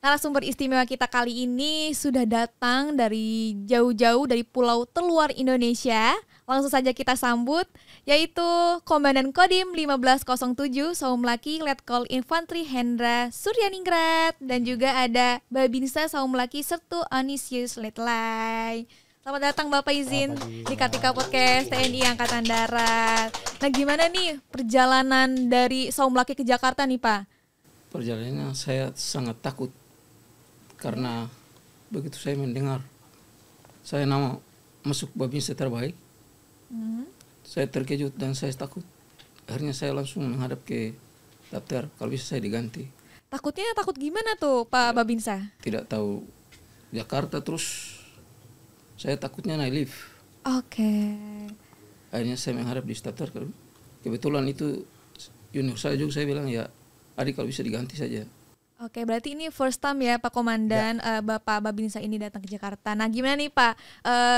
narasumber istimewa kita kali ini sudah datang dari jauh-jauh dari pulau terluar Indonesia. Langsung saja kita sambut, yaitu Komandan Kodim 1507 Saumlaki Letkol Infantri Hendra Suryaningrat, dan juga ada Babinsa Saumlaki Sertu Anisius Letlai. Selamat datang Bapak izin di Kartika Podcast TNI Angkatan Darat. Nah, gimana nih perjalanan dari Saumlaki ke Jakarta nih Pak? Perjalanannya saya sangat takut karena begitu saya mendengar saya nama masuk Babinsa terbaik, saya terkejut dan saya takut. Akhirnya saya langsung menghadap ke daftar, kalau bisa saya diganti. Takutnya takut gimana tuh Pak Babinsa? Tidak tahu Jakarta, terus saya takutnya naik lift. Oke. Akhirnya saya menghadap di daftar, kebetulan itu junior saya juga, saya bilang ya adik kalau bisa diganti saja. Oke, berarti ini first time ya Pak Komandan Bapak Babinsa ini datang ke Jakarta. Nah, gimana nih Pak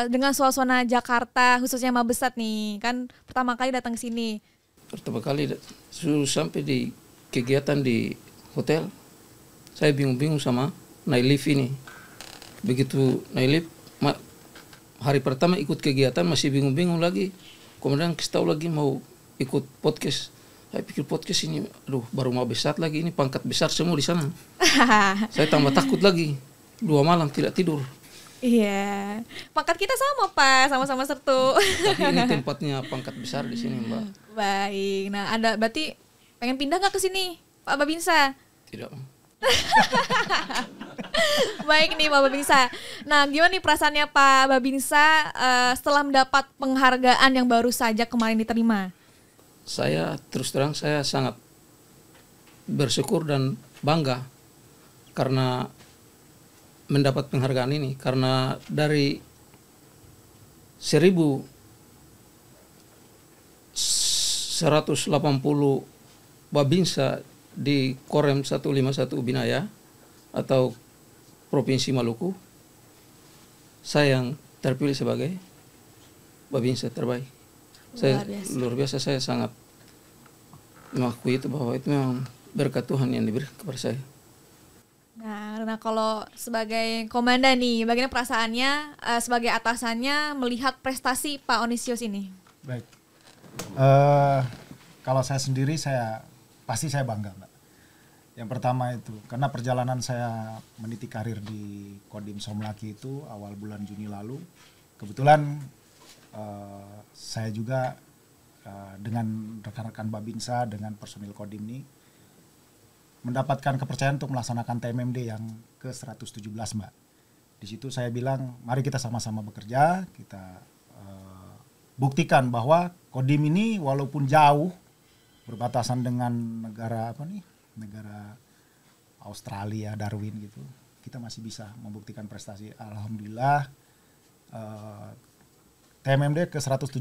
dengan suasana Jakarta khususnya Mabesat nih, kan pertama kali datang ke sini. Pertama kali sampai di kegiatan di hotel, saya bingung-bingung sama naik lift ini. Begitu naik lift, hari pertama ikut kegiatan masih bingung-bingung lagi. Kemudian kasih tahu lagi mau ikut podcast. Saya pikir podcast ini, aduh baru mau besar lagi, ini pangkat besar semua di sana. Saya tambah takut lagi, 2 malam tidak tidur. Iya, pangkat kita sama Pak, sama-sama Sertu. Tapi ini tempatnya pangkat besar di sini Mbak. Baik, nah ada berarti pengen pindah nggak ke sini Pak Babinsa? Tidak. Baik nih Pak Babinsa. Nah, gimana nih perasaannya Pak Babinsa setelah mendapat penghargaan yang baru saja kemarin diterima? Saya terus terang saya sangat bersyukur dan bangga karena mendapat penghargaan ini, karena dari 1.180 Babinsa di Korem 151 Binaya atau Provinsi Maluku, saya yang terpilih sebagai Babinsa terbaik. Luar biasa, saya sangat mengakui itu bahwa itu memang berkat Tuhan yang diberi kepada saya. Nah kalau sebagai komandan nih, bagaimana perasaannya sebagai atasannya melihat prestasi Pak Onisius ini? Baik, kalau saya sendiri pasti saya bangga Mbak. Yang pertama itu karena perjalanan saya meniti karir di Kodim Saumlaki itu awal bulan Juni lalu, kebetulan saya juga dengan rekan-rekan Babinsa, dengan personil Kodim ini mendapatkan kepercayaan untuk melaksanakan TMMD yang ke-117 Mbak. Di situ saya bilang mari kita sama-sama bekerja, kita buktikan bahwa Kodim ini walaupun jauh berbatasan dengan negara negara Australia, Darwin gitu, kita masih bisa membuktikan prestasi. Alhamdulillah TMMD ke-117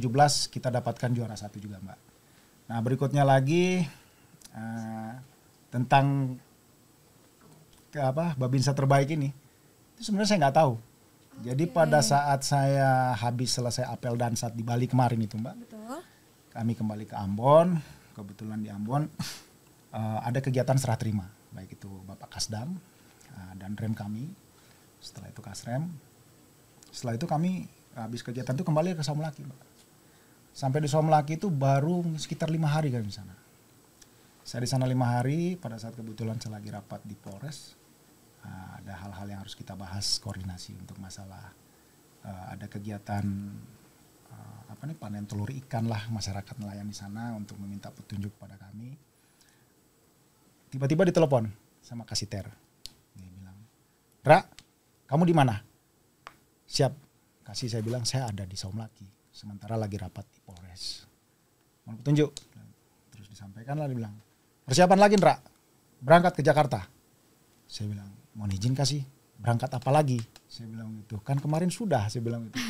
kita dapatkan juara 1 juga Mbak. Nah berikutnya lagi tentang Babinsa terbaik ini, itu sebenarnya saya nggak tahu. Jadi pada saat saya habis selesai apel Dansat di Bali kemarin itu Mbak, betul. Kami kembali ke Ambon, kebetulan di Ambon ada kegiatan serah terima, baik itu Bapak Kasdam dan rem kami, setelah itu Kasrem, setelah itu kami habis kegiatan itu kembali ke Saumlaki Mbak. Sampai di Saumlaki itu baru sekitar 5 hari kan di sana. Saya di sana 5 hari, pada saat kebetulan saya lagi rapat di Polres, ada hal-hal yang harus kita bahas, koordinasi untuk masalah ada kegiatan panen telur ikan lah, masyarakat nelayan di sana untuk meminta petunjuk pada kami. Tiba-tiba ditelepon sama Kasiter. Dia bilang, "Ra, kamu di mana?" "Siap." Kasih, saya bilang saya ada di Saumlaki, sementara lagi rapat di Polres. Mau petunjuk? Terus disampaikan lah, dia bilang, "Persiapan lagi Ndra, berangkat ke Jakarta." Saya bilang, "Mohon izin Kasih, berangkat apa lagi?" Saya bilang gitu, "Kan kemarin sudah," saya bilang gitu.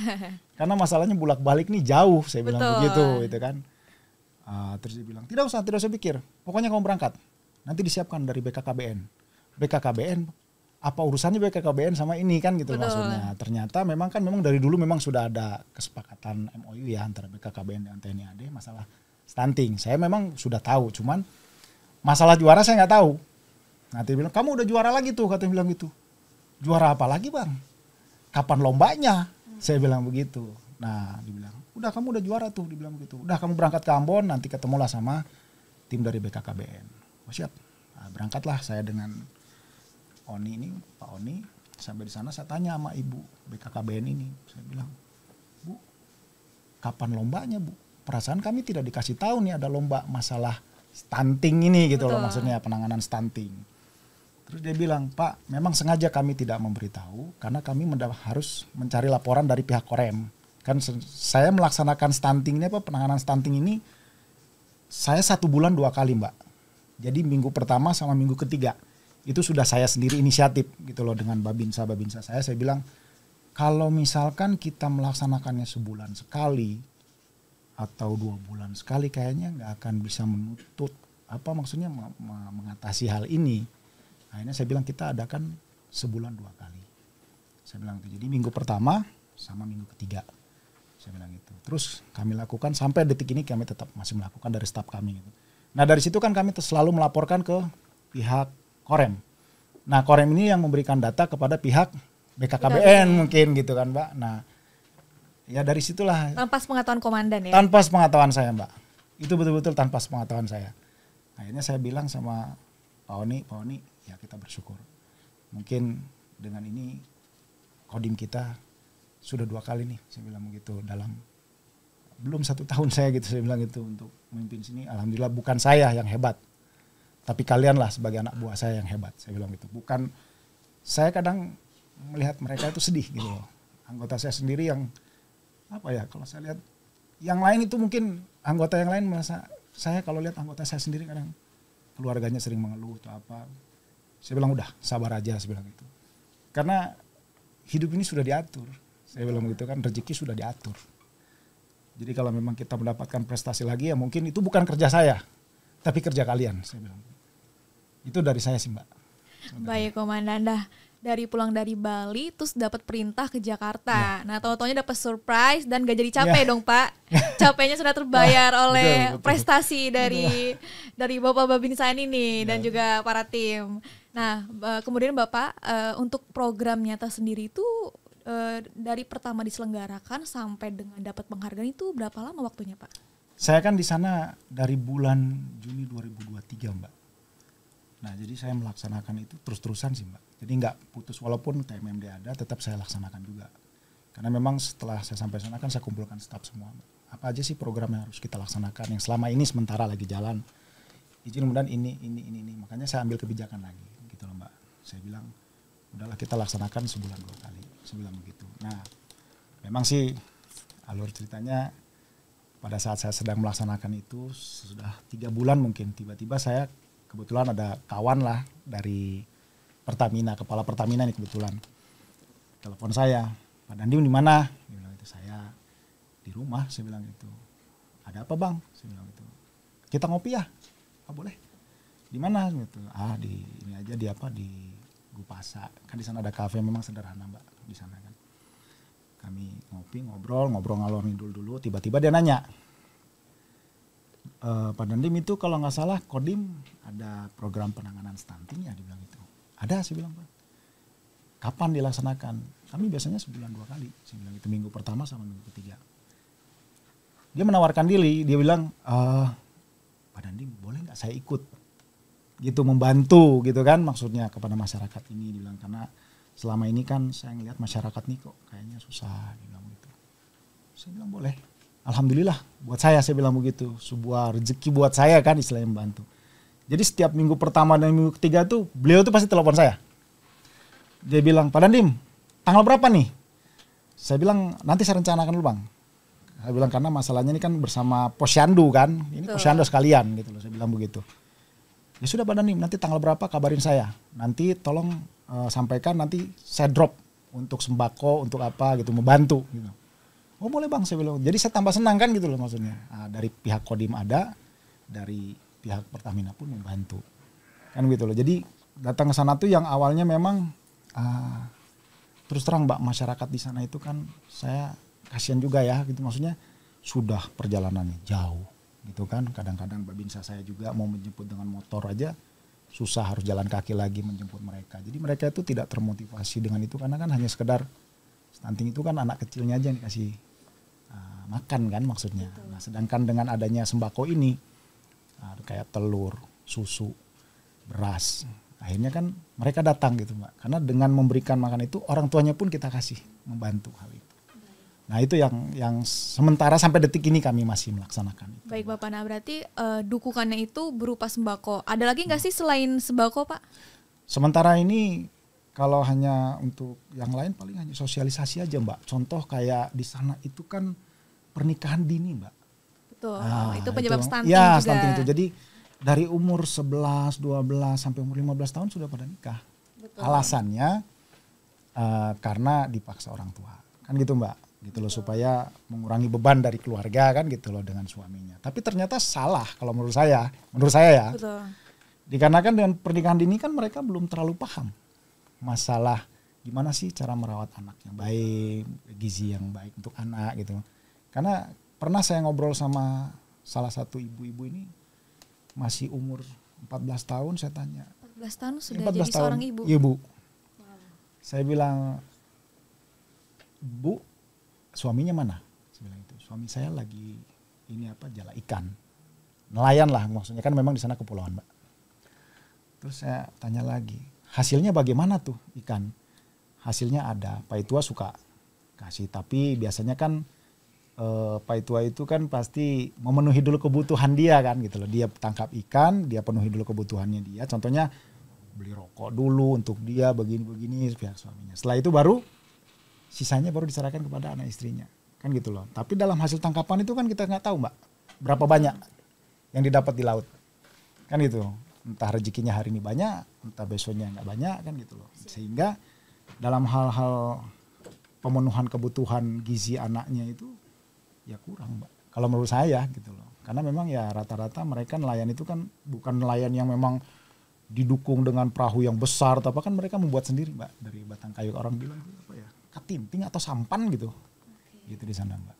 Karena masalahnya bolak-balik nih jauh, saya bilang begitu, gitu kan. Terus dia bilang, tidak usah pikir, pokoknya kamu berangkat. Nanti disiapkan dari BKKBN. BKKBN, apa urusannya BKKBN sama ini kan gitu. Betul. Maksudnya. Ternyata memang dari dulu memang sudah ada kesepakatan MOU ya antara BKKBN dan TNI AD masalah stunting. Saya memang sudah tahu, cuman masalah juara saya nggak tahu. Nah dia bilang, kamu udah juara lagi tuh, katanya bilang gitu. Juara apa lagi bang? Kapan lombanya? Saya bilang begitu. Nah dia bilang, udah kamu udah juara tuh, dibilang begitu. Udah kamu berangkat ke Ambon, nanti ketemulah sama tim dari BKKBN. Oh siap. Nah, berangkatlah saya dengan Oni ini, Pak Oni. Sampai di sana saya tanya sama ibu BKKBN ini. Saya bilang, Bu, kapan lombanya Bu? Perasaan kami tidak dikasih tahu nih ada lomba masalah stunting ini gitu loh, maksudnya penanganan stunting. Terus dia bilang, Pak, memang sengaja kami tidak memberitahu karena kami harus mencari laporan dari pihak Korem. Kan saya melaksanakan stunting ini, penanganan stunting ini, saya 1 bulan 2 kali Mbak. Jadi minggu pertama sama minggu ketiga itu sudah saya sendiri inisiatif gitu loh dengan babinsa saya bilang, kalau misalkan kita melaksanakannya sebulan sekali atau 2 bulan sekali kayaknya nggak akan bisa menuntut mengatasi hal ini. Akhirnya saya bilang kita adakan sebulan 2 kali. Saya bilang itu. Jadi minggu pertama sama minggu ketiga. Saya bilang itu. Terus kami lakukan sampai detik ini kami tetap masih melakukan dari staf kami gitu. Nah dari situ kan kami selalu melaporkan ke pihak Korem. Nah Korem ini yang memberikan data kepada pihak BKKBN mungkin gitu kan Mbak. Nah ya dari situlah. Tanpa sepengetahuan komandan ya? Tanpa sepengetahuan saya Mbak. Itu betul-betul tanpa sepengetahuan saya. Akhirnya saya bilang sama Pak Oni, ya kita bersyukur. Mungkin dengan ini Kodim kita sudah 2 kali nih, saya bilang begitu, dalam belum 1 tahun saya gitu, saya bilang gitu untuk memimpin sini. Alhamdulillah bukan saya yang hebat, tapi kalian lah sebagai anak buah saya yang hebat, saya bilang gitu. Bukan, saya kadang melihat mereka itu sedih gitu loh. Anggota saya sendiri yang, kalau saya lihat, yang lain itu mungkin anggota yang lain merasa, saya kalau lihat anggota saya sendiri kadang keluarganya sering mengeluh atau apa. Saya bilang udah sabar aja, saya bilang gitu. Karena hidup ini sudah diatur. Saya bilang begitu kan, rezeki sudah diatur. Jadi kalau memang kita mendapatkan prestasi lagi ya mungkin itu bukan kerja saya, tapi kerja kalian, saya bilang. Itu dari saya sih Mbak. Baik Komandan, dari pulang dari Bali terus dapat perintah ke Jakarta. Nah, tahu-taunya dapat surprise dan gak jadi capek dong, Pak. Capeknya sudah terbayar oleh betul. Prestasi dari Bapak Babinsa ini dan juga para tim. Nah, kemudian Bapak untuk program Nyata sendiri itu dari pertama diselenggarakan sampai dengan dapat penghargaan itu berapa lama waktunya, Pak? Saya kan di sana dari bulan Juni 2023, Mbak. Nah, jadi saya melaksanakan itu terus-terusan sih, Mbak. Jadi nggak putus, walaupun TMMD ada, tetap saya laksanakan juga. Karena memang setelah saya sampai sana kan saya kumpulkan staf semua. Apa aja sih program yang harus kita laksanakan, yang selama ini sementara lagi jalan. Izin kemudian ini. Makanya saya ambil kebijakan lagi, gitu loh Mbak. Saya bilang, udahlah kita laksanakan sebulan 2 kali. Saya bilang begitu. Nah, memang sih alur ceritanya pada saat saya sedang melaksanakan itu, sudah 3 bulan mungkin, tiba-tiba saya kebetulan ada kawan lah dari Pertamina, kepala Pertamina ini kebetulan telepon saya, Pak Dandim di mana? Dia bilang itu, saya di rumah, saya bilang itu. Ada apa bang? Saya bilang itu. Kita ngopi ya? Oh boleh. Di mana? Gitu. Di ini aja di Gupasa. Kan di sana ada kafe, memang sederhana Mbak di sana kan. Kami ngopi, ngobrol ngalor ngidul dulu. Tiba-tiba dia nanya, Pak Dandim itu kalau nggak salah Kodim ada program penanganan stunting ya, dia bilang itu. Ada, saya bilang Pak. Kapan dilaksanakan? Kami biasanya sebulan 2 kali. Saya bilang itu minggu pertama sama minggu ketiga. Dia menawarkan diri, dia bilang, Pak Dandim boleh nggak saya ikut? Gitu membantu gitu kan maksudnya kepada masyarakat ini. Dia bilang karena selama ini kan saya ngelihat masyarakat nih kok kayaknya susah. Dia bilang gitu. Saya bilang boleh. Alhamdulillah buat saya bilang begitu. Sebuah rezeki buat saya kan istilahnya membantu. Jadi setiap minggu pertama dan minggu ketiga tuh beliau tuh pasti telepon saya. Dia bilang, Pak Dandim, tanggal berapa nih? Saya bilang, nanti saya rencanakan dulu bang. Saya bilang karena masalahnya ini kan bersama Posyandu kan. Ini Posyandu sekalian gitu loh, saya bilang begitu. Ya sudah Pak Dandim, nanti tanggal berapa kabarin saya. Nanti tolong sampaikan, nanti saya drop untuk sembako, untuk apa gitu, membantu gitu. Oh boleh bang, saya bilang. Jadi saya tambah senang kan gitu loh maksudnya. Nah, dari pihak Kodim ada, dari pihak Pertamina pun membantu kan gitu loh. Jadi datang ke sana tuh yang awalnya memang terus terang Mbak, masyarakat di sana itu kan saya kasihan juga ya gitu, maksudnya sudah perjalanannya jauh gitu kan. Kadang-kadang Babinsa saya juga mau menjemput dengan motor aja susah harus jalan kaki lagi menjemput mereka. Jadi mereka itu tidak termotivasi dengan itu karena kan hanya sekedar stunting itu kan anak kecilnya aja yang dikasih makan kan maksudnya. Nah, sedangkan dengan adanya sembako ini kayak telur, susu, beras, akhirnya kan mereka datang gitu Mbak. Karena dengan memberikan makan itu orang tuanya pun kita kasih membantu hal itu. Nah itu yang sementara sampai detik ini kami masih melaksanakan itu. Baik Bapak, nah berarti dukungannya itu berupa sembako. Ada lagi nggak sih selain sembako Pak? Sementara ini kalau hanya untuk yang lain paling hanya sosialisasi aja Mbak. Contoh kayak di sana itu kan pernikahan dini Mbak. Betul, itu penyebab stunting ya, juga. Stunting itu. Jadi dari umur 11, 12 sampai umur 15 tahun sudah pada nikah. Betul. Alasannya karena dipaksa orang tua. Kan gitu Mbak. Gitu loh, supaya mengurangi beban dari keluarga kan gitu loh dengan suaminya. Tapi ternyata salah kalau menurut saya ya. Betul. Dikarenakan dengan pernikahan dini kan mereka belum terlalu paham masalah gimana sih cara merawat anak yang baik, gizi yang baik untuk anak gitu. Karena pernah saya ngobrol sama salah satu ibu-ibu ini masih umur 14 tahun, saya tanya. 14 tahun sudah 14 jadi tahun, seorang ibu. Iya Bu. Wow. Saya bilang, Bu, suaminya mana? Saya bilang itu. Suami saya lagi jala ikan. Nelayan lah maksudnya, kan memang di sana kepulauan Mbak. Terus saya tanya lagi, hasilnya bagaimana tuh ikan? Hasilnya ada, Pak Itua suka kasih, tapi biasanya kan Pak Itua itu kan pasti memenuhi dulu kebutuhan dia kan gitu loh. Dia tangkap ikan, dia penuhi dulu kebutuhannya dia. Contohnya beli rokok dulu untuk dia begini-begini pihak suaminya. Setelah itu baru sisanya baru diserahkan kepada anak istrinya. Kan gitu loh. Tapi dalam hasil tangkapan itu kan kita nggak tahu Mbak berapa banyak yang didapat di laut. Kan gitu. Entah rezekinya hari ini banyak, entah besoknya nggak banyak kan gitu loh. Sehingga dalam hal-hal pemenuhan kebutuhan gizi anaknya itu ya kurang Mbak. Kalau menurut saya gitu loh. Karena memang ya rata-rata mereka nelayan itu kan bukan nelayan yang memang didukung dengan perahu yang besar, tapi kan mereka membuat sendiri Mbak dari batang kayu. Orang bilang apa ya, katinting atau sampan gitu. Gitu di sana Mbak.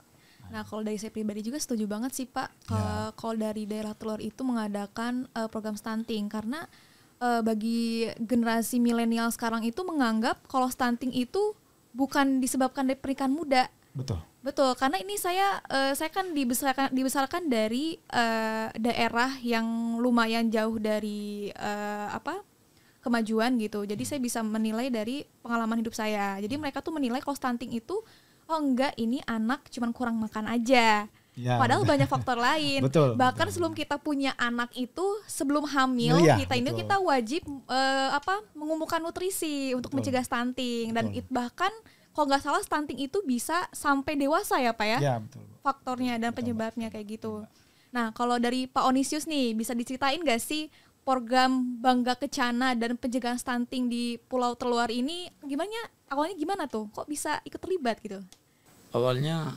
Nah kalau dari saya pribadi juga setuju banget sih Pak. Ya. Kalau dari daerah Telur itu mengadakan program stunting. Karena bagi generasi milenial sekarang itu menganggap kalau stunting itu bukan disebabkan dari pernikahan muda. Betul, karena ini saya kan dibesarkan dari daerah yang lumayan jauh dari kemajuan gitu. Jadi saya bisa menilai dari pengalaman hidup saya. Jadi mereka tuh menilai kalau stunting itu oh enggak, ini anak cuman kurang makan aja. Ya, padahal banyak faktor lain. Bahkan sebelum kita punya anak itu, sebelum hamil kita wajib mengumpulkan nutrisi untuk mencegah stunting. Dan bahkan kalau nggak salah stunting itu bisa sampai dewasa ya Pak ya? Ya betul. Faktornya dan penyebabnya kayak gitu. Nah kalau dari Pak Onisius nih, bisa diceritain nggak sih program Bangga Kencana dan pencegahan stunting di Pulau Terluar ini awalnya gimana tuh? Kok bisa ikut terlibat gitu? Awalnya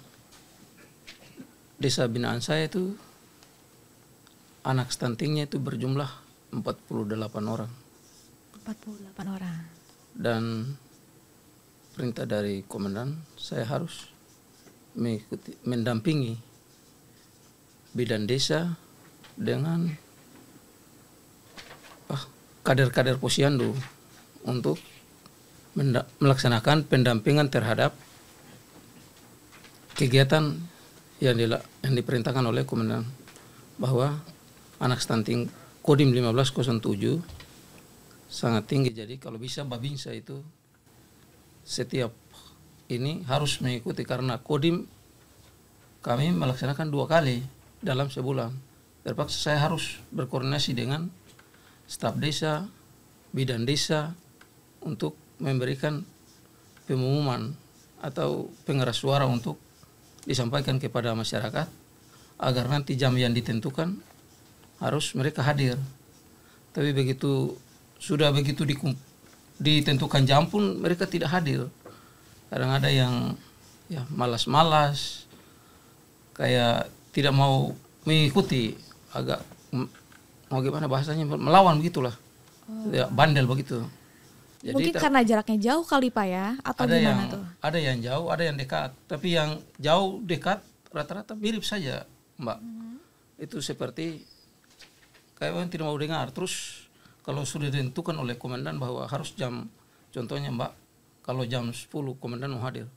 desa binaan saya itu anak stuntingnya itu berjumlah 48 orang. 48 orang. Dan perintah dari komandan, saya harus mendampingi bidan desa dengan kader-kader posyandu untuk melaksanakan pendampingan terhadap kegiatan yang diperintahkan oleh komandan, bahwa anak stunting Kodim 1507 sangat tinggi. Jadi kalau bisa Babinsa itu setiap ini harus mengikuti, karena Kodim kami melaksanakan 2 kali dalam sebulan. Terpaksa saya harus berkoordinasi dengan staf desa, bidan desa untuk memberikan pengumuman atau pengeras suara untuk disampaikan kepada masyarakat agar nanti jam yang ditentukan harus mereka hadir. Tapi sudah begitu ditentukan jam pun mereka tidak hadir. Kadang ada yang ya malas-malas, kayak tidak mau mengikuti, agak mau gimana bahasanya, melawan begitulah. Ya, bandel begitu. Jadi mungkin karena jaraknya jauh kali Pak ya, atau gimana tuh? Ada yang jauh, ada yang dekat. Tapi yang jauh dekat rata-rata mirip saja Mbak. Itu seperti kayak orang tidak mau dengar. Terus kalau sudah ditentukan oleh komandan bahwa harus contohnya Mbak, kalau jam 10 komandan mau hadir,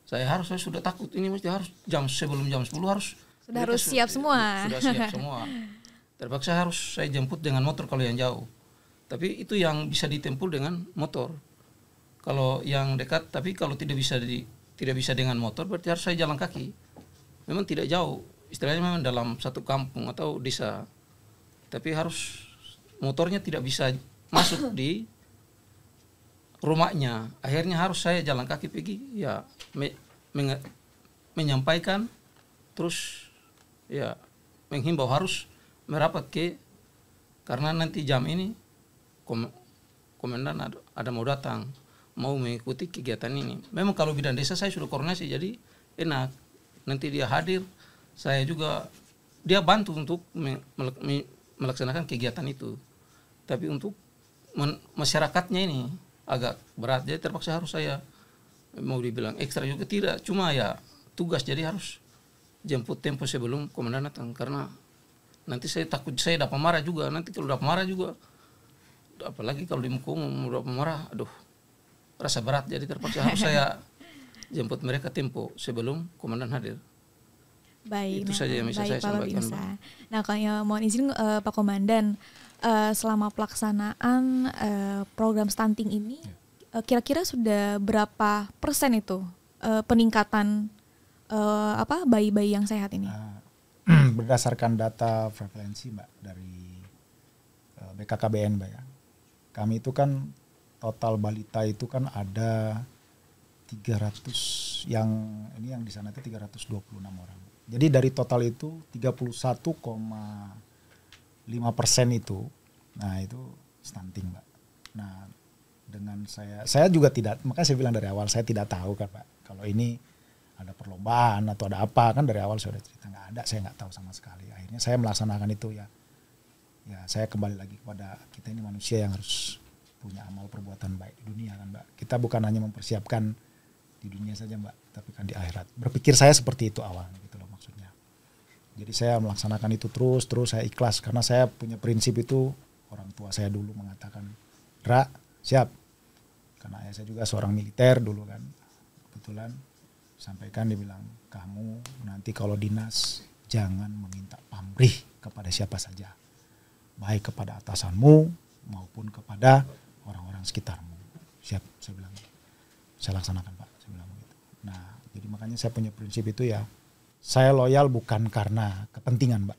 saya sudah takut, ini mesti harus sebelum jam 10 harus sudah harus siap semua. Sudah siap semua. Terpaksa harus saya jemput dengan motor kalau yang jauh. Tapi itu yang bisa ditempuh dengan motor. Kalau yang dekat, tapi kalau tidak bisa dengan motor, berarti harus saya jalan kaki. Memang tidak jauh, istilahnya memang dalam satu kampung atau desa. Tapi harus motornya tidak bisa masuk di rumahnya. Akhirnya harus saya jalan kaki pergi, ya menyampaikan, terus ya menghimbau harus merapat karena nanti jam ini komandan ada mau datang, mau mengikuti kegiatan ini. Memang kalau bidang desa saya sudah koordinasi, jadi enak. Nanti dia hadir, saya juga dia bantu untuk melaksanakan kegiatan itu. Tapi untuk masyarakatnya ini agak berat, jadi terpaksa harus saya mau dibilang ekstra juga tidak, cuma ya tugas, jadi harus jemput tempo sebelum komandan datang, karena nanti saya takut saya dapat marah juga. Nanti kalau dapat marah juga, apalagi kalau di Mukung dapat marah, aduh rasa berat, jadi terpaksa harus saya jemput mereka tempo sebelum komandan hadir. Baik, itu saja yang bisa saya sampaikan. Nah, kalau mohon izin Pak Komandan, selama pelaksanaan program stunting ini, kira-kira sudah berapa persen itu peningkatan bayi-bayi yang sehat ini? Berdasarkan data prevalensi Mbak dari BKKBN Mbak ya, kami itu kan total balita itu kan ada 300, yang di sana itu 326 orang. Jadi dari total itu 31,5% itu, nah itu stunting Mbak. Nah dengan saya juga tidak, makanya saya bilang dari awal saya tidak tahu kan Pak, kalau ini ada perlombaan atau ada apa, kan dari awal saya sudah cerita nggak ada, saya nggak tahu sama sekali. Akhirnya saya melaksanakan itu ya saya kembali lagi kepada kita ini manusia yang harus punya amal perbuatan baik di dunia kan Mbak. Kita bukan hanya mempersiapkan di dunia saja Mbak, tapi kan di akhirat. Berpikir saya seperti itu awalnya gitu loh maksudnya. Jadi saya melaksanakan itu terus saya ikhlas, karena saya punya prinsip itu, orang tua saya dulu mengatakan, Ra, siap. Karena ayah saya juga seorang militer dulu kan, kebetulan sampaikan, dia bilang, kamu nanti kalau dinas jangan meminta pamrih kepada siapa saja, baik kepada atasanmu maupun kepada orang-orang sekitarmu. Siap, saya bilang, saya laksanakan Pak, saya bilang begitu. Nah jadi makanya saya punya prinsip itu ya, saya loyal bukan karena kepentingan Mbak,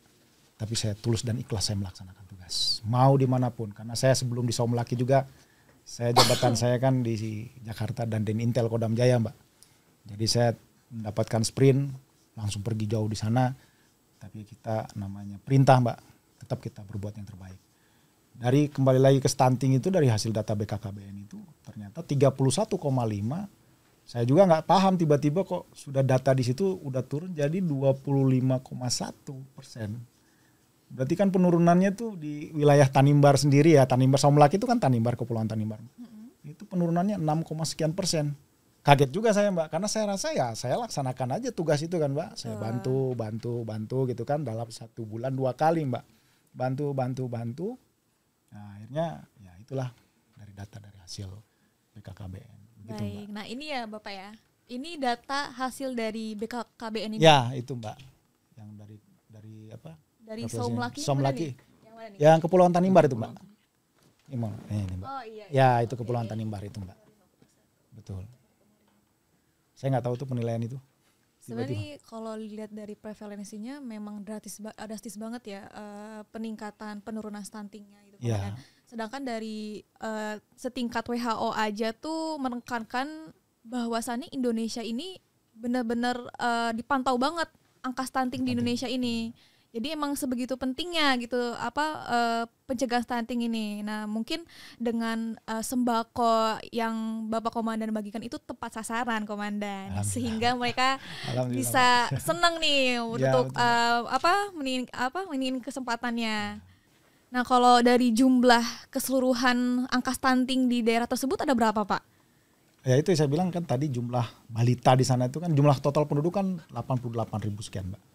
tapi saya tulus dan ikhlas saya melaksanakan tugas mau dimanapun. Karena saya sebelum di Somlaki juga, saya jabatan saya kan di Jakarta dan Intel Kodam Jaya Mbak. Jadi saya mendapatkan sprint, langsung pergi jauh di sana. Tapi kita namanya perintah Mbak, tetap kita berbuat yang terbaik. Dari kembali lagi ke stunting itu, dari hasil data BKKBN itu ternyata 31,5. Saya juga nggak paham, tiba-tiba kok sudah data di situ udah turun jadi 25,1%. Berarti kan penurunannya tuh di wilayah Tanimbar sendiri ya, Tanimbar Somlaki itu kan Tanimbar, Kepulauan Tanimbar. Itu penurunannya 6, sekian persen. Kaget juga saya Mbak, karena saya rasa ya saya laksanakan aja tugas itu kan Mbak. Saya bantu gitu kan, dalam 1 bulan 2 kali Mbak. Bantu. Nah akhirnya ya itulah dari data dari hasil BKKBN. Gitu, baik, Mbak. Nah ini ya Bapak ya, ini data hasil dari BKKBN ini. Ya itu Mbak, yang dari apa? Dari Somlaki. Yang mana nih? Yang Kepulauan Tanimbar itu Mbak. Ini Mbak. Oh iya. Ya itu Kepulauan Tanimbar itu Mbak. Betul. Saya nggak tahu tuh penilaian itu. Sebenarnya kalau lihat dari prevalensinya memang drastis banget ya, peningkatan penurunan stuntingnya gitu. Ya. Sedangkan dari setingkat WHO aja tuh menekankan bahwasannya Indonesia ini benar-benar dipantau banget angka stunting di Indonesia ini. Jadi emang sebegitu pentingnya gitu pencegahan stunting ini. Nah mungkin dengan sembako yang Bapak Komandan bagikan itu tepat sasaran Komandan, sehingga mereka bisa senang nih untuk meningin kesempatannya. Nah kalau dari jumlah keseluruhan angka stunting di daerah tersebut ada berapa Pak? Ya itu saya bilang kan tadi, jumlah balita di sana itu kan jumlah total penduduk kan 88.000 sekian Mbak.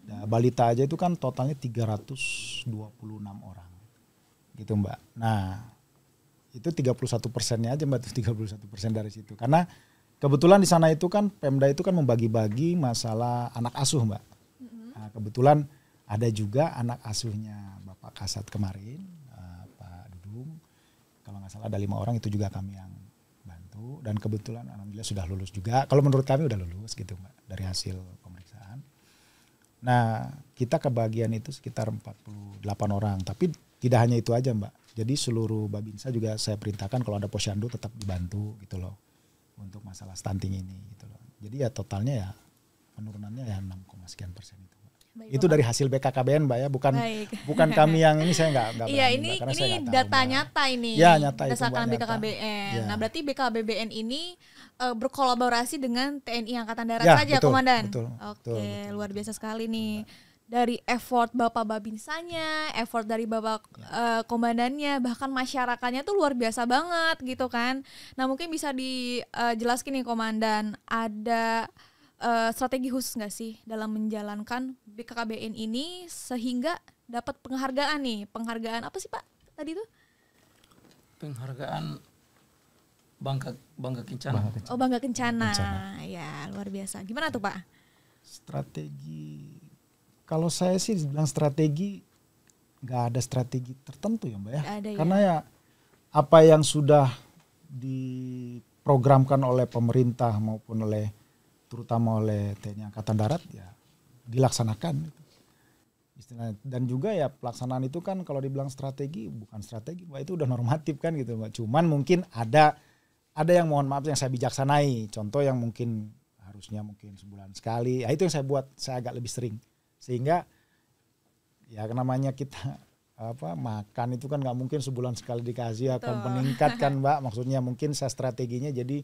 Nah, balita aja itu kan totalnya 326 orang. gitu Mbak. Nah itu 31%-nya aja Mbak, 31% dari situ. Karena kebetulan di sana itu kan Pemda itu kan membagi-bagi masalah anak asuh Mbak. Nah, kebetulan ada juga anak asuhnya Bapak Kasat kemarin, Pak Dudung. Kalau nggak salah ada 5 orang, itu juga kami yang bantu. Dan kebetulan alhamdulillah sudah lulus juga. Kalau menurut kami udah lulus gitu Mbak dari hasil pemeriksaan. Nah kita kebagian itu sekitar 48 orang. Tapi tidak hanya itu aja Mbak. Jadi seluruh Babinsa juga saya perintahkan kalau ada posyandu tetap dibantu gitu loh. Untuk masalah stunting ini gitu loh. Jadi ya totalnya ya penurunannya ya 6, sekian persen itu. Baik, itu dari hasil BKKBN Mbak ya, bukan kami yang ini, saya nggak iya, berani, ini saya nggak tahu, data Mbak. nyata ini. Ya, nyata itu, berdasarkan Mbak, nyata. BKKBN. Ya. Nah, berarti BKKBN ini berkolaborasi dengan TNI Angkatan Darat Ya, saja, betul, Komandan. betul, Oke, betul, luar biasa sekali nih. Dari effort Bapak Babinsanya, effort dari Bapak komandannya, bahkan masyarakatnya tuh luar biasa banget gitu kan. Nah, mungkin bisa dijelaskan nih Komandan, ada strategi khusus nggak sih dalam menjalankan BKKBN ini sehingga dapat penghargaan nih? Penghargaan apa sih Pak tadi tuh? Penghargaan Bangga Kencana. Oh, Bangga Kencana. Ya, luar biasa. Gimana tuh Pak? Strategi, kalau saya sih bilang strategi, nggak ada strategi tertentu ya Mbak ya. Ada, karena ya apa yang sudah diprogramkan oleh pemerintah maupun terutama oleh TNI Angkatan Darat ya dilaksanakan gitu. Istilahnya. Dan juga ya pelaksanaan itu kan kalau dibilang strategi, bukan strategi Mbak, itu udah normatif kan gitu Mbak. Cuman mungkin ada yang mohon maaf yang saya bijaksanai. Contoh yang mungkin harusnya mungkin sebulan sekali, ya itu yang saya agak lebih sering. Sehingga ya namanya kita makan itu kan nggak mungkin sebulan sekali dikasih, akan meningkat kan Mbak. Maksudnya mungkin saya strateginya, jadi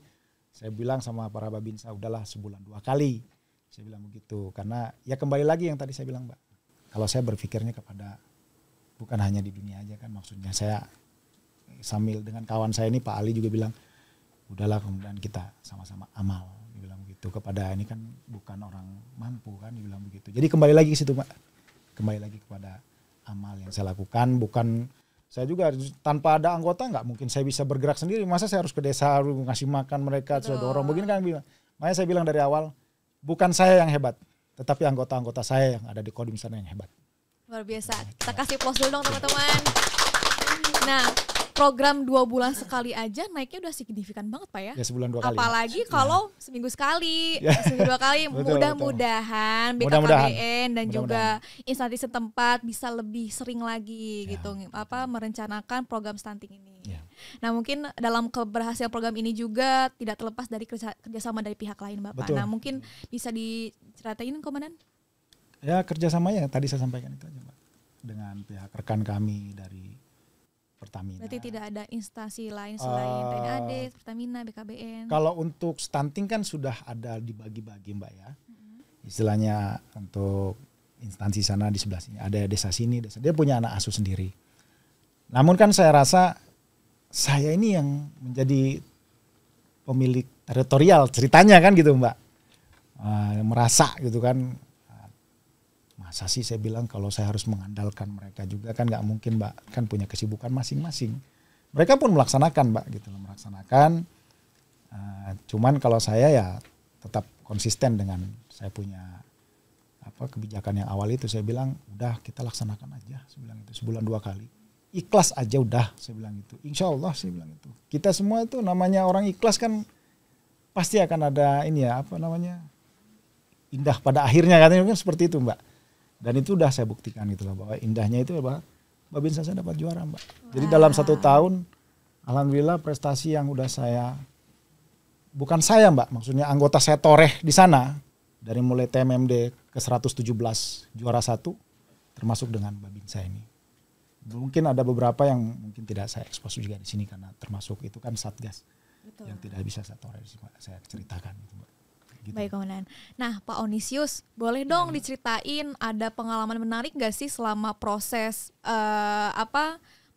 saya bilang sama para Babinsa, udahlah sebulan 2 kali. Saya bilang begitu. Karena ya kembali lagi yang tadi saya bilang Mbak. Kalau saya berpikirnya kepada, bukan hanya di dunia aja kan. Maksudnya saya sambil dengan kawan saya ini Pak Ali juga bilang, udahlah kemudian kita sama-sama amal. Dia bilang begitu. Kepada ini kan bukan orang mampu kan. Dia bilang begitu. Jadi kembali lagi ke situ Mbak. Kembali lagi kepada amal yang saya lakukan. Bukan saya juga tanpa ada anggota nggak mungkin saya bisa bergerak sendiri. Masa saya harus ke desa harus ngasih makan mereka, saya dorong begini kan bilang. Makanya saya bilang dari awal, bukan saya yang hebat, tetapi anggota-anggota saya yang ada di Kodim sana yang hebat. Luar biasa. Kita kasih plus dulu dong teman-teman. Nah, program 2 bulan sekali aja naiknya udah signifikan banget Pak ya. Ya sebulan 2 kali. Apalagi kalau seminggu sekali, seminggu 2 kali. Betul, mudah-mudahan BKKBN dan juga instansi setempat bisa lebih sering lagi gitu merencanakan program stunting ini. Ya. Nah mungkin dalam keberhasilan program ini juga tidak terlepas dari kerjasama dari pihak lain Bapak. Betul. Nah mungkin bisa diceritain Komandan? Ya kerjasamanya tadi saya sampaikan itu aja Mbak. Dengan pihak rekan kami dari Pertamina. Berarti tidak ada instansi lain selain TNAD, Pertamina, BKBN. Kalau untuk stunting kan sudah ada dibagi-bagi Mbak ya. Istilahnya untuk instansi sana di sebelah sini, ada desa sini, dia punya anak asuh sendiri. Namun kan saya rasa saya ini yang menjadi pemilik teritorial ceritanya kan gitu Mbak. Merasa gitu kan. Masa sih saya bilang kalau saya harus mengandalkan mereka juga kan nggak mungkin Mbak, kan punya kesibukan masing-masing. Mereka pun melaksanakan Mbak gitu loh, melaksanakan. Cuman kalau saya ya tetap konsisten dengan saya punya kebijakan yang awal itu. Saya bilang udah kita laksanakan aja, saya bilang itu sebulan 2 kali. Ikhlas aja udah, saya bilang itu. Insya Allah saya bilang itu. Kita semua itu namanya orang ikhlas kan pasti akan ada ini ya indah pada akhirnya katanya kan seperti itu Mbak. Dan itu udah saya buktikan gitu loh bahwa indahnya itu bahwa Babinsa saya dapat juara Mbak. Jadi dalam 1 tahun alhamdulillah prestasi yang udah bukan saya Mbak, maksudnya anggota saya toreh di sana dari mulai TMMD ke 117 juara 1 termasuk dengan Babinsa ini. Mungkin ada beberapa yang mungkin tidak saya ekspos juga di sini karena termasuk itu kan Satgas. Betul. Yang tidak bisa saya toreh saya ceritakan gitu Mbak. Gitu. Baik Komandan. Nah Pak Onisius, boleh dong diceritain ada pengalaman menarik gak sih selama proses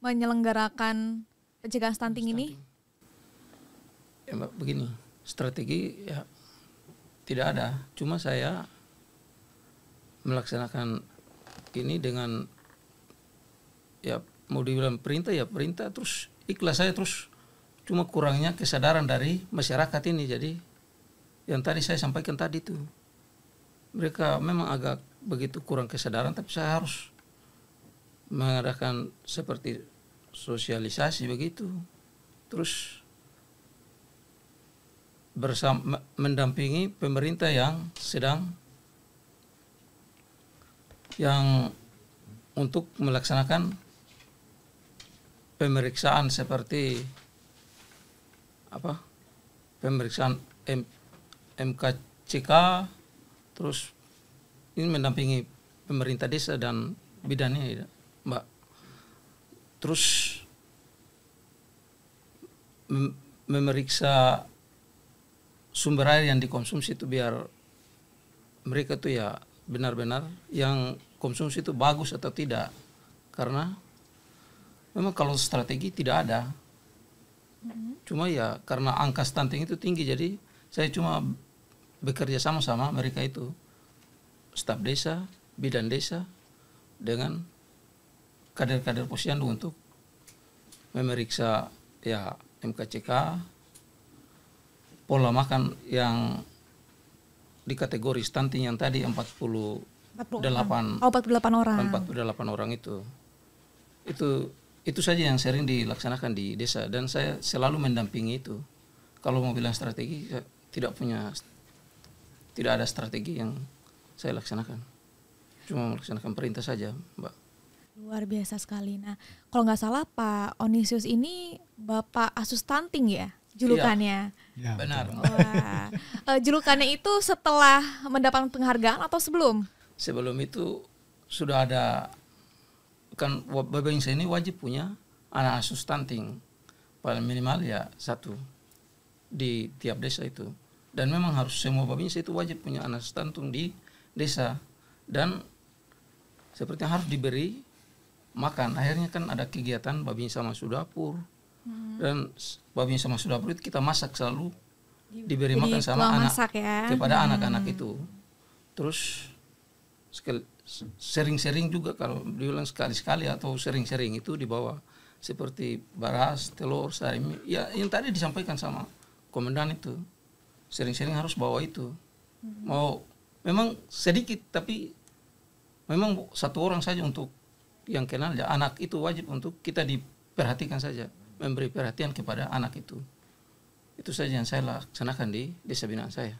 menyelenggarakan pencegahan stunting ini? Ya Mbak, begini, strategi ya tidak ada. Cuma saya melaksanakan ini dengan ya mau dibilang perintah ya perintah, terus ikhlas saya, terus cuma kurangnya kesadaran dari masyarakat ini. Jadi yang tadi saya sampaikan tadi itu, mereka memang agak begitu kurang kesadaran, tapi saya harus mengadakan seperti sosialisasi begitu, terus bersama mendampingi pemerintah yang sedang yang untuk melaksanakan pemeriksaan seperti apa, pemeriksaan MKCK, terus ini mendampingi pemerintah desa dan bidannya, Mbak. Terus memeriksa sumber air yang dikonsumsi itu biar mereka tuh ya benar-benar yang konsumsi itu bagus atau tidak. Karena memang kalau strategi tidak ada. Cuma ya karena angka stunting itu tinggi, jadi saya cuma bekerja sama mereka itu, staf desa, bidan desa, dengan kader-kader posyandu untuk memeriksa ya MKCK, pola makan yang di kategori stunting yang tadi 48 orang. 48 orang itu saja yang sering dilaksanakan di desa, dan saya selalu mendampingi itu. Kalau mau bilang strategi, tidak ada strategi yang saya laksanakan, cuma melaksanakan perintah saja, Mbak. Luar biasa sekali. Nah, kalau nggak salah Pak Onisius ini Bapak Asuh Stunting ya julukannya? Ya, benar. Wah. Julukannya itu setelah mendapat penghargaan atau sebelum? Sebelum itu sudah ada, kan Babinsa ini wajib punya anak asuh stunting paling minimal ya 1 di tiap desa itu, dan memang harus semua Babinsa itu wajib punya anak stunting di desa, dan seperti yang harus diberi makan. Akhirnya kan ada kegiatan Babinsa Masuk Dapur, dan Babinsa Masuk Dapur itu kita masak selalu diberi makan sama anak ya? Kepada anak-anak itu. Terus sering-sering juga, kalau diulang sekali-sekali atau sering-sering itu dibawa seperti beras, telur, sarimi. Ya yang tadi disampaikan sama komandan itu, sering-sering harus bawa itu. Mau memang sedikit, tapi memang 1 orang saja untuk yang kenal ya, anak itu wajib untuk kita diperhatikan saja, memberi perhatian kepada anak itu. Itu saja yang saya laksanakan di desa binaan saya.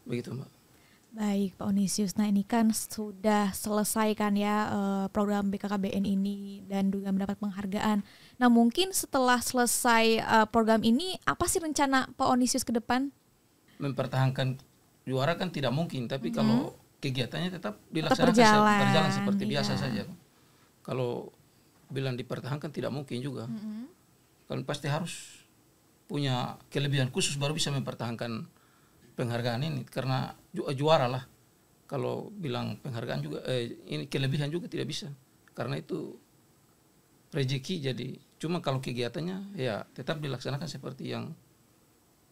Begitu, Mbak. Baik Pak Onisius, nah ini kan sudah selesai kan ya program BKKBN ini dan juga mendapat penghargaan. Nah mungkin setelah selesai program ini, apa sih rencana Pak Onisius ke depan? Mempertahankan juara kan tidak mungkin, tapi kalau kegiatannya tetap dilaksanakan berjalan seperti biasa saja. Kalau bilang dipertahankan tidak mungkin juga. Kan pasti harus punya kelebihan khusus baru bisa mempertahankan penghargaan ini, karena juara lah. Kalau bilang penghargaan juga ini kelebihan juga tidak bisa, karena itu rezeki. Jadi cuma kalau kegiatannya ya tetap dilaksanakan seperti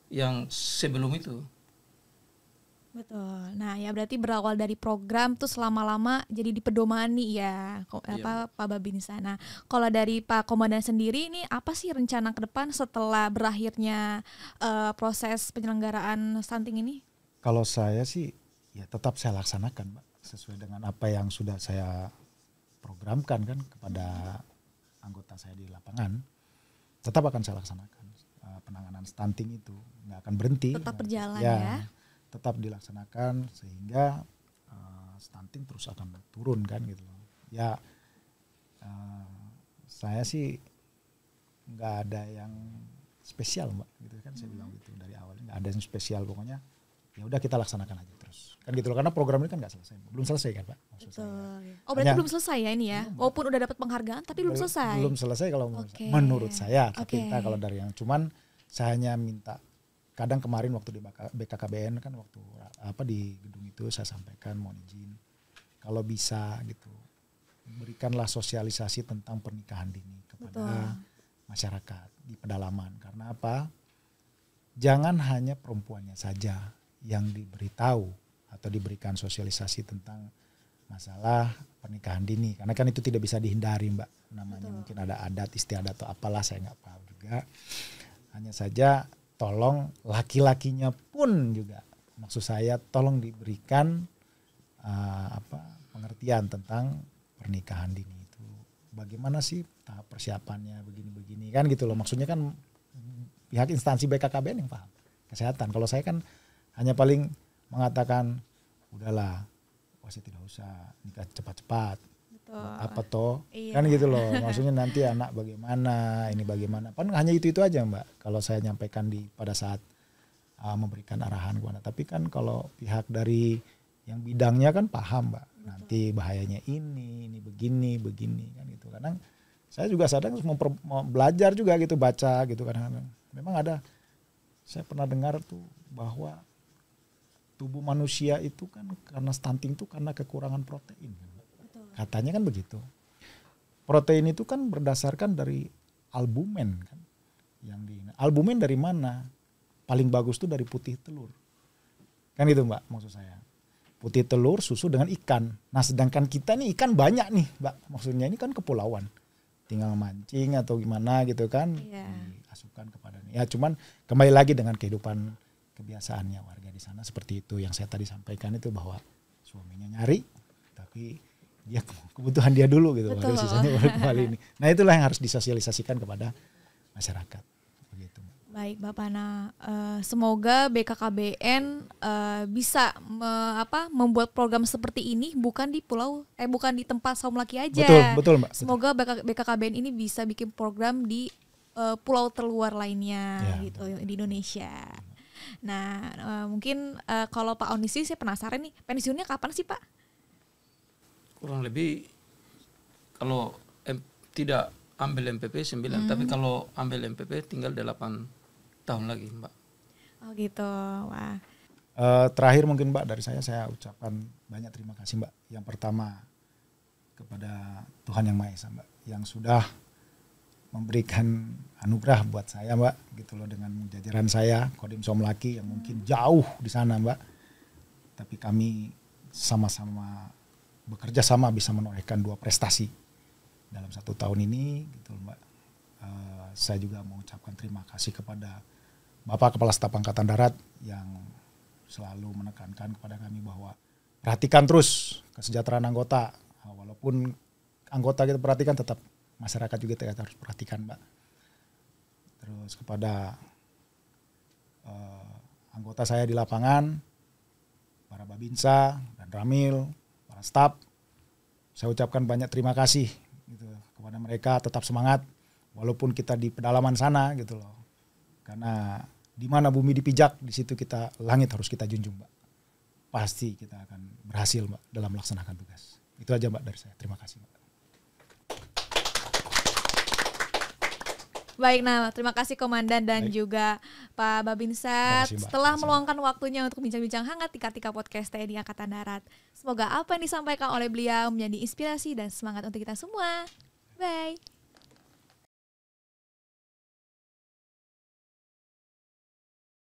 yang sebelum itu. Betul. Nah ya berarti berawal dari program terus lama-lama jadi dipedomani ya Pak Babinsa. Nah kalau dari Pak Komandan sendiri ini apa sih rencana ke depan setelah berakhirnya proses penyelenggaraan stunting ini? Kalau saya sih ya tetap saya laksanakan, Mbak, sesuai dengan apa yang sudah saya programkan kan kepada anggota saya di lapangan. Tetap akan saya laksanakan penanganan stunting itu, nggak akan berhenti. Tetap berjalan ya. Tetap dilaksanakan sehingga stunting terus akan turun kan gitu loh. Ya saya sih nggak ada yang spesial, Mbak, gitu kan, saya bilang gitu dari awal, nggak ada yang spesial, pokoknya ya udah kita laksanakan aja terus kan gitu loh, karena program ini kan nggak selesai, belum selesai kan, Pak. Oh berarti belum selesai ya ini ya, walaupun udah dapat penghargaan tapi belum selesai. Belum selesai kalau menurut saya, tapi entah kalau dari yang, cuman saya hanya minta. Kadang kemarin waktu di BKKBN kan, waktu di gedung itu saya sampaikan mohon izin kalau bisa gitu berikanlah sosialisasi tentang pernikahan dini kepada masyarakat di pedalaman. Karena apa? Jangan hanya perempuannya saja yang diberitahu atau diberikan sosialisasi tentang masalah pernikahan dini, karena kan itu tidak bisa dihindari Mbak, namanya mungkin ada adat istiadat atau apalah, saya nggak paham juga. Hanya saja tolong laki-lakinya pun juga, maksud saya tolong diberikan pengertian tentang pernikahan dini itu. Bagaimana sih tahap persiapannya, begini-begini kan gitu loh. Maksudnya kan pihak instansi BKKBN yang paham kesehatan. Kalau saya kan hanya paling mengatakan udahlah, pasti tidak usah nikah cepat-cepat. Apa toh? Iya. Kan gitu loh. Maksudnya nanti anak bagaimana, ini bagaimana. Kan hanya itu aja Mbak. Kalau saya nyampaikan pada saat memberikan arahan kepada. Tapi kan kalau pihak dari yang bidangnya kan paham Mbak. Nanti bahayanya ini begini kan gitu. Kadang saya juga sadar mau belajar juga gitu, baca gitu kadang-kadang. Memang ada, saya pernah dengar tuh bahwa tubuh manusia itu kan karena stunting tuh karena kekurangan protein. Betul. Katanya kan begitu. Protein itu kan berdasarkan dari albumen kan. Albumen dari mana? Paling bagus tuh dari putih telur. Kan gitu Mbak maksud saya. Putih telur, susu dengan ikan. Nah sedangkan kita nih ikan banyak nih Mbak. Maksudnya ini kan kepulauan. Tinggal mancing atau gimana gitu kan. Diasukan kepada ya cuman kembali lagi dengan kehidupan kebiasaannya warga di sana seperti itu yang saya tadi sampaikan itu, bahwa suaminya nyari tapi dia kebutuhan dia dulu gitu, baru sisanya baru kembali ini. Nah itulah yang harus disosialisasikan kepada masyarakat. Begitu. Baik Bapak Pana, semoga BKKBN bisa membuat program seperti ini bukan di bukan di tempat Saum Laki aja. Betul Mbak. Semoga BKKBN ini bisa bikin program di pulau terluar lainnya gitu di Indonesia. Nah mungkin kalau Pak Onisi saya penasaran nih, pensiunnya kapan sih Pak? Kurang lebih kalau tidak ambil MPP 9, tapi kalau ambil MPP tinggal 8 tahun lagi Mbak. Oh gitu, wah. Terakhir mungkin Mbak dari saya ucapkan banyak terima kasih Mbak. Yang pertama kepada Tuhan Yang Maha Esa Mbak, yang sudah memberikan anugerah buat saya Mbak, gitu loh, dengan jajaran saya Kodim Saum Laki yang mungkin jauh di sana Mbak. Tapi kami sama-sama bekerja sama bisa menorehkan 2 prestasi dalam 1 tahun ini, gitu loh Mbak. Saya juga mengucapkan terima kasih kepada Bapak Kepala Staf Angkatan Darat yang selalu menekankan kepada kami bahwa perhatikan terus kesejahteraan anggota. Walaupun anggota kita perhatikan, tetap masyarakat juga kita harus perhatikan Mbak. Terus kepada anggota saya di lapangan, para Babinsa dan Ramil, para staf, saya ucapkan banyak terima kasih gitu kepada mereka. Tetap semangat walaupun kita di pedalaman sana gitu loh. Karena di mana bumi dipijak, di situ kita langit harus kita junjung Mbak. Pasti kita akan berhasil Mbak dalam melaksanakan tugas. Itu aja Mbak dari saya. Terima kasih Mbak. Baik, nah terima kasih Komandan dan juga Pak Babinsat setelah meluangkan waktunya untuk bincang-bincang hangat di Kartika Podcast TNI Angkatan Darat. Semoga apa yang disampaikan oleh beliau menjadi inspirasi dan semangat untuk kita semua. Bye.